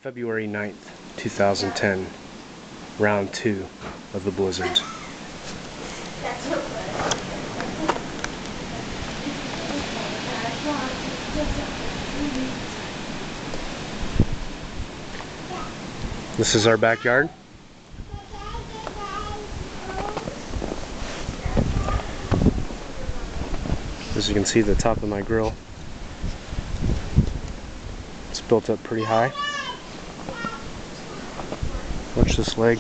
February 9th, 2010, round 2 of the blizzard. This is our backyard. As you can see, the top of my grill, it's built up pretty high. Watch this leg.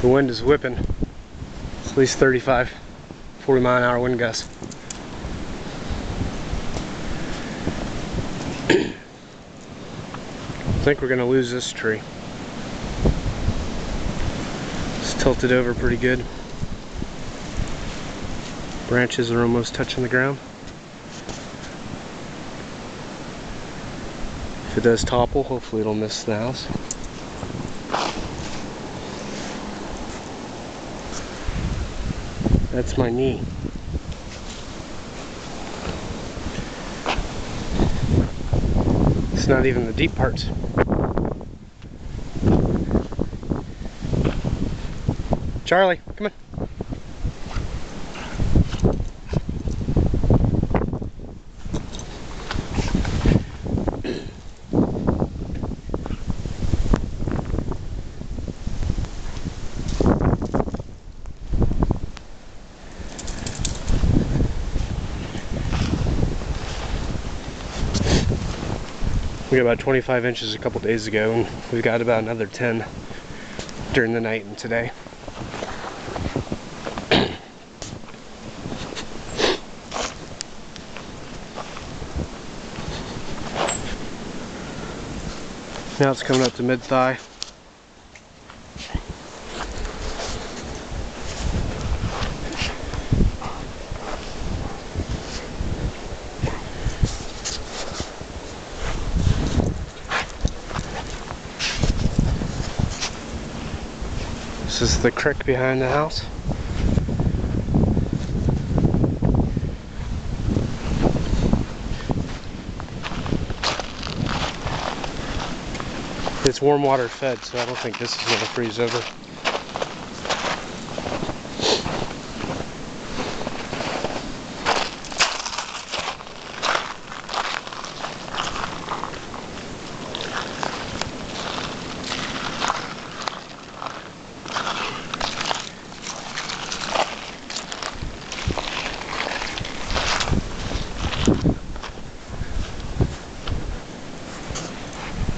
The wind is whipping. It's at least 35, 40 mile an hour wind gusts. I think we're going to lose this tree. It's tilted over pretty good. Branches are almost touching the ground. If it does topple, hopefully it'll miss the house. That's my knee. It's not even the deep parts. Charlie, come on. We got about 25 inches a couple days ago, and we've got about another 10 during the night and today. Now it's coming up to mid-thigh. This is the creek behind the house. It's warm water fed, so I don't think this is going to freeze over.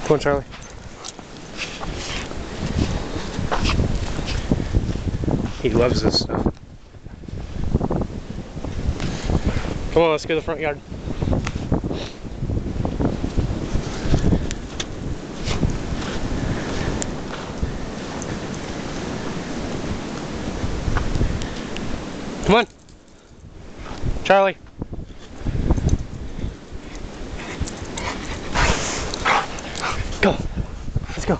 Come on, Charlie. He loves this stuff. Come on, let's go to the front yard. Come on, Charlie. Go. Let's go.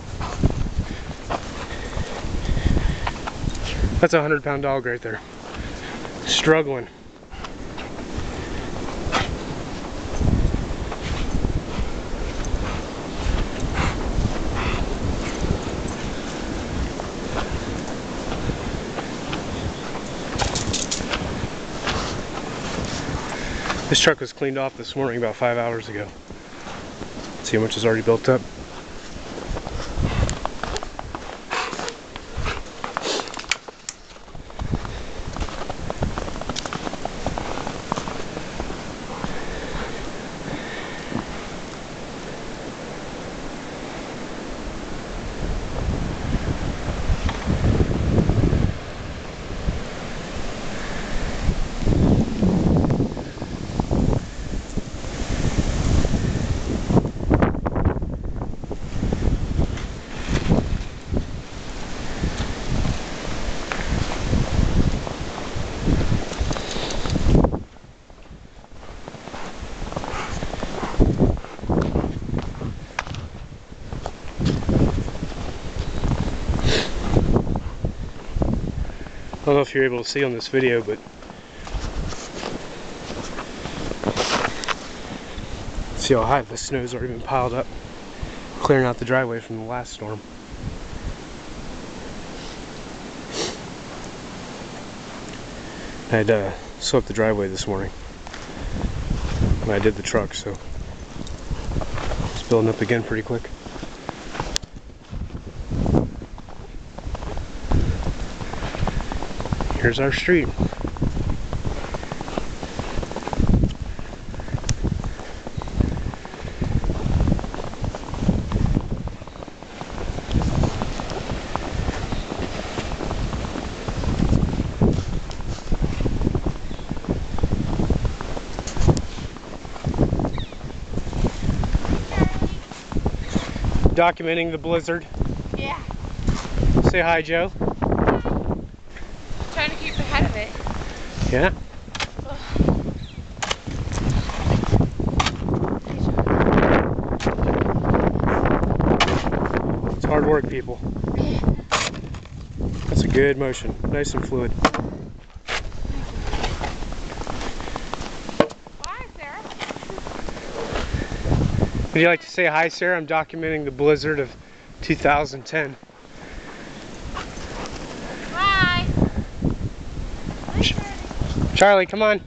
That's a 100-pound dog right there. Struggling. This truck was cleaned off this morning about 5 hours ago. See how much is already built up? if you're able to see on this video, but see how high the snow's already been piled up, clearing out the driveway from the last storm. I had swept the driveway this morning when I did the truck, so it's building up again pretty quick. Here's our street. Documenting the blizzard. Yeah. Say hi, Joe. Trying to keep ahead of it. Yeah. It's hard work, people. That's a good motion. Nice and fluid. Hi, Sarah. Would you like to say hi, Sarah? I'm documenting the blizzard of 2010. Hi. Charlie, come on.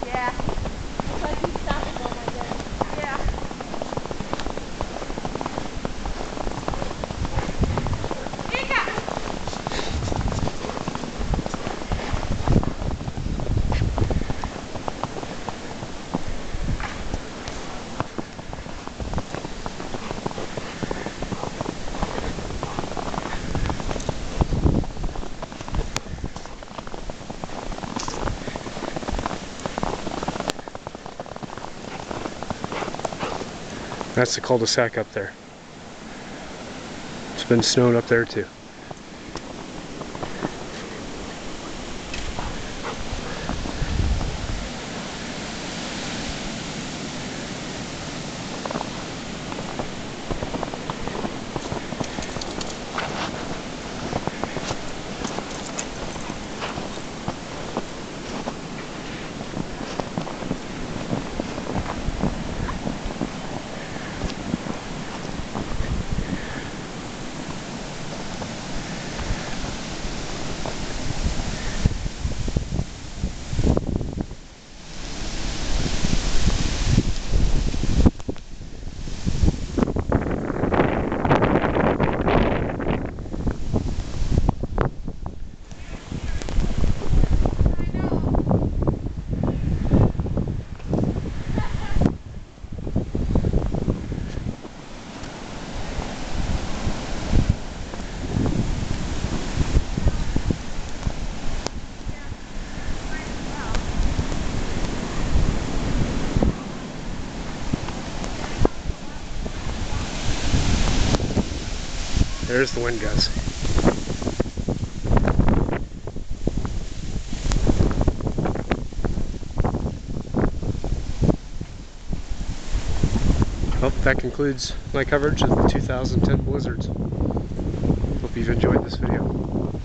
Yeah. It's like he's stopping all my day. Yeah. That's the cul-de-sac up there. It's been snowing up there too. There's the wind gusts. Well, that concludes my coverage of the 2010 blizzards. Hope you've enjoyed this video.